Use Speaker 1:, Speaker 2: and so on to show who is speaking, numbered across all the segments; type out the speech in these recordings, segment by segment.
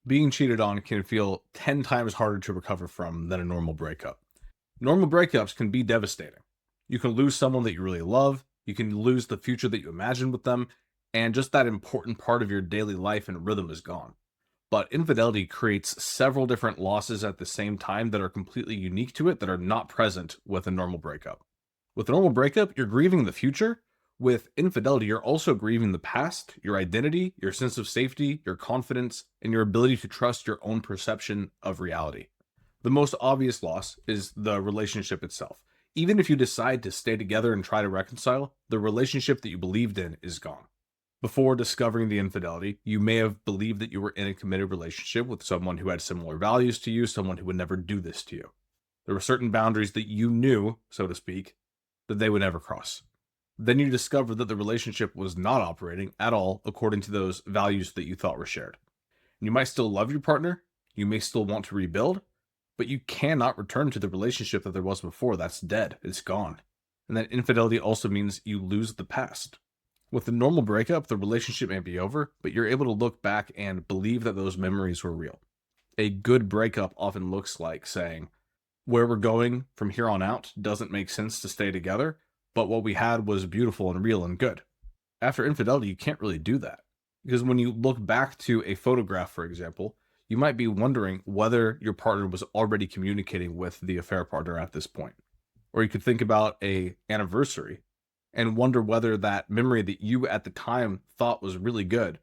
Speaker 1: Being cheated on can feel 10 times harder to recover from than a normal breakup. Normal breakups can be devastating. You can lose someone that you really love, you can lose the future that you imagined with them, and just that important part of your daily life and rhythm is gone. But infidelity creates several different losses at the same time that are completely unique to it that are not present with a normal breakup. With a normal breakup, you're grieving the future. With infidelity, you're also grieving the past, your identity, your sense of safety, your confidence, and your ability to trust your own perception of reality. The most obvious loss is the relationship itself. Even if you decide to stay together and try to reconcile, the relationship that you believed in is gone. Before discovering the infidelity, you may have believed that you were in a committed relationship with someone who had similar values to you, someone who would never do this to you. There were certain boundaries that you knew, so to speak, that they would never cross. Then you discover that the relationship was not operating at all according to those values that you thought were shared. You might still love your partner, you may still want to rebuild, but you cannot return to the relationship that there was before. That's dead, it's gone. And that infidelity also means you lose the past. With a normal breakup, the relationship may be over, but you're able to look back and believe that those memories were real. A good breakup often looks like saying, where we're going from here on out doesn't make sense to stay together, but what we had was beautiful and real and good. After infidelity, you can't really do that. Because when you look back to a photograph, for example, you might be wondering whether your partner was already communicating with the affair partner at this point. Or you could think about an anniversary and wonder whether that memory that you at the time thought was really good,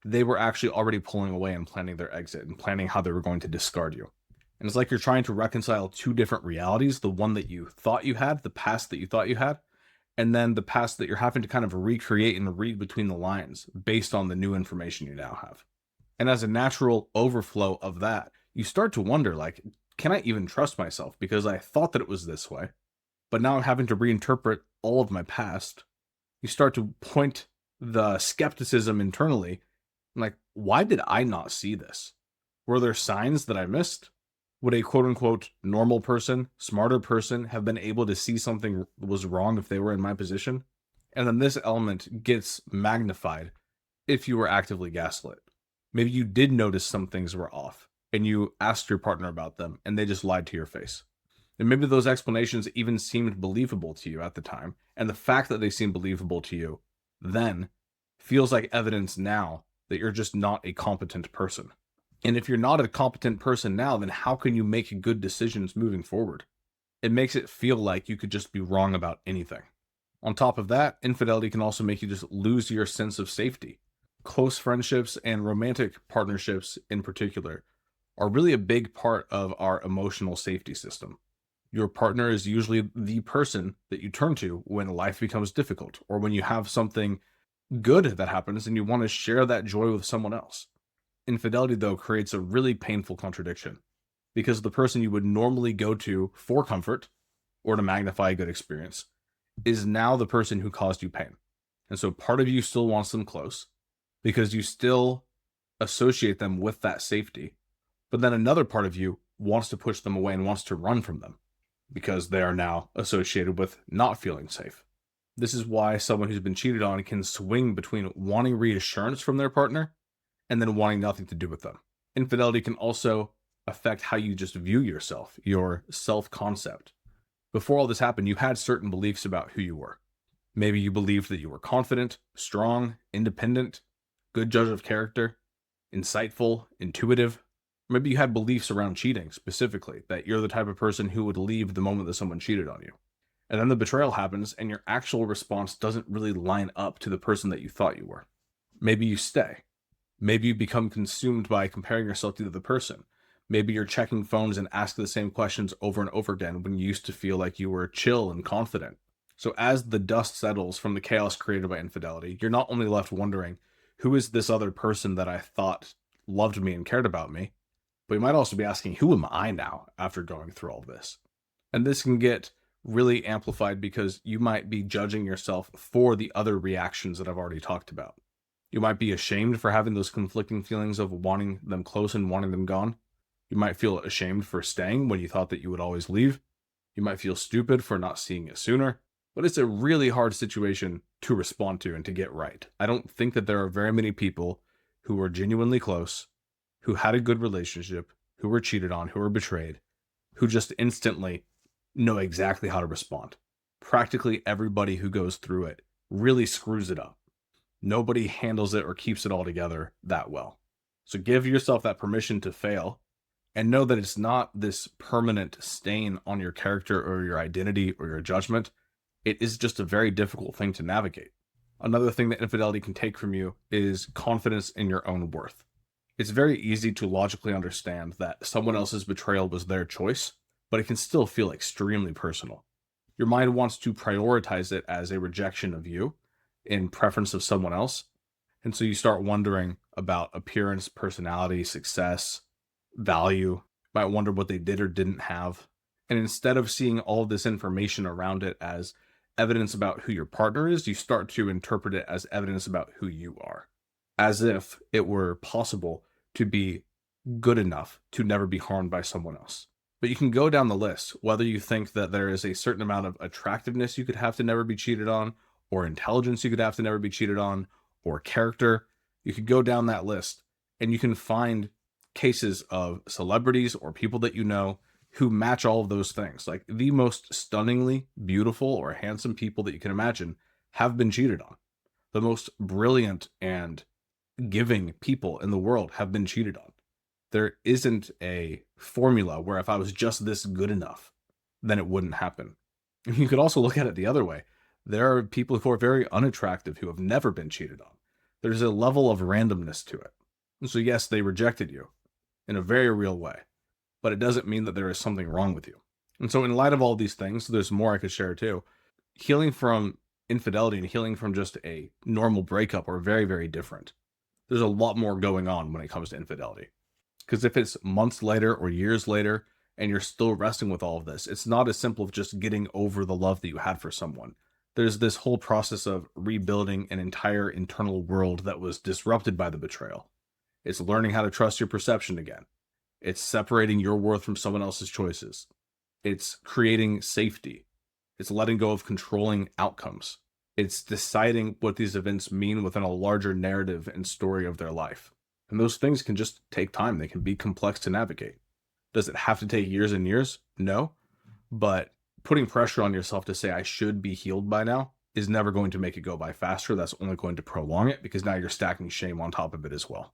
Speaker 1: they were actually already pulling away and planning their exit and planning how they were going to discard you. And it's like you're trying to reconcile two different realities, the one that you thought you had, the past that you thought you had, and then the past that you're having to kind of recreate and read between the lines based on the new information you now have. And as a natural overflow of that, you start to wonder, like, can I even trust myself? Because I thought that it was this way, but now I'm having to reinterpret all of my past. You start to point the skepticism internally, like, why did I not see this? Were there signs that I missed? Would a quote unquote normal person, smarter person have been able to see something was wrong if they were in my position? And then this element gets magnified if you were actively gaslit. Maybe you did notice some things were off and you asked your partner about them and they just lied to your face. And maybe those explanations even seemed believable to you at the time. And the fact that they seem believable to you then feels like evidence now that you're just not a competent person. And if you're not a competent person now, then how can you make good decisions moving forward? It makes it feel like you could just be wrong about anything. On top of that, infidelity can also make you just lose your sense of safety. Close friendships and romantic partnerships in particular are really a big part of our emotional safety system. Your partner is usually the person that you turn to when life becomes difficult or when you have something good that happens and you want to share that joy with someone else. Infidelity, though, creates a really painful contradiction because the person you would normally go to for comfort or to magnify a good experience is now the person who caused you pain. And so part of you still wants them close because you still associate them with that safety. But then another part of you wants to push them away and wants to run from them because they are now associated with not feeling safe. This is why someone who's been cheated on can swing between wanting reassurance from their partner and then wanting nothing to do with them. Infidelity can also affect how you just view yourself, your self-concept. Before all this happened, you had certain beliefs about who you were. Maybe you believed that you were confident, strong, independent, good judge of character, insightful, intuitive. Maybe you had beliefs around cheating specifically, that you're the type of person who would leave the moment that someone cheated on you. And then the betrayal happens and your actual response doesn't really line up to the person that you thought you were. Maybe you stay. Maybe you become consumed by comparing yourself to the other person. Maybe you're checking phones and ask the same questions over and over again when you used to feel like you were chill and confident. So as the dust settles from the chaos created by infidelity, you're not only left wondering, who is this other person that I thought loved me and cared about me? But you might also be asking, who am I now after going through all this? And this can get really amplified because you might be judging yourself for the other reactions that I've already talked about. You might be ashamed for having those conflicting feelings of wanting them close and wanting them gone. You might feel ashamed for staying when you thought that you would always leave. You might feel stupid for not seeing it sooner. But it's a really hard situation to respond to and to get right. I don't think that there are very many people who are genuinely close, who had a good relationship, who were cheated on, who were betrayed, who just instantly know exactly how to respond. Practically everybody who goes through it really screws it up. Nobody handles it or keeps it all together that well. So give yourself that permission to fail and know that it's not this permanent stain on your character or your identity or your judgment. It is just a very difficult thing to navigate. Another thing that infidelity can take from you is confidence in your own worth. It's very easy to logically understand that someone else's betrayal was their choice, but it can still feel extremely personal. Your mind wants to prioritize it as a rejection of you in preference of someone else. And so you start wondering about appearance, personality, success, value. You might wonder what they did or didn't have. And instead of seeing all this information around it as evidence about who your partner is, you start to interpret it as evidence about who you are, as if it were possible to be good enough to never be harmed by someone else. But you can go down the list, whether you think that there is a certain amount of attractiveness you could have to never be cheated on, or intelligence you could have to never be cheated on, or character. You could go down that list and you can find cases of celebrities or people that you know who match all of those things. Like the most stunningly beautiful or handsome people that you can imagine have been cheated on. The most brilliant and giving people in the world have been cheated on. There isn't a formula where if I was just this good enough, then it wouldn't happen. You could also look at it the other way. There are people who are very unattractive who have never been cheated on. There's a level of randomness to it. And so yes, they rejected you in a very real way, but it doesn't mean that there is something wrong with you. And so in light of all these things, there's more I could share too. Healing from infidelity and healing from just a normal breakup are very, very different. There's a lot more going on when it comes to infidelity. Because if it's months later or years later and you're still wrestling with all of this, it's not as simple as just getting over the love that you had for someone. There's this whole process of rebuilding an entire internal world that was disrupted by the betrayal. It's learning how to trust your perception again. It's separating your worth from someone else's choices. It's creating safety. It's letting go of controlling outcomes. It's deciding what these events mean within a larger narrative and story of their life. And those things can just take time. They can be complex to navigate. Does it have to take years and years? No. But putting pressure on yourself to say, I should be healed by now, is never going to make it go by faster. That's only going to prolong it because now you're stacking shame on top of it as well.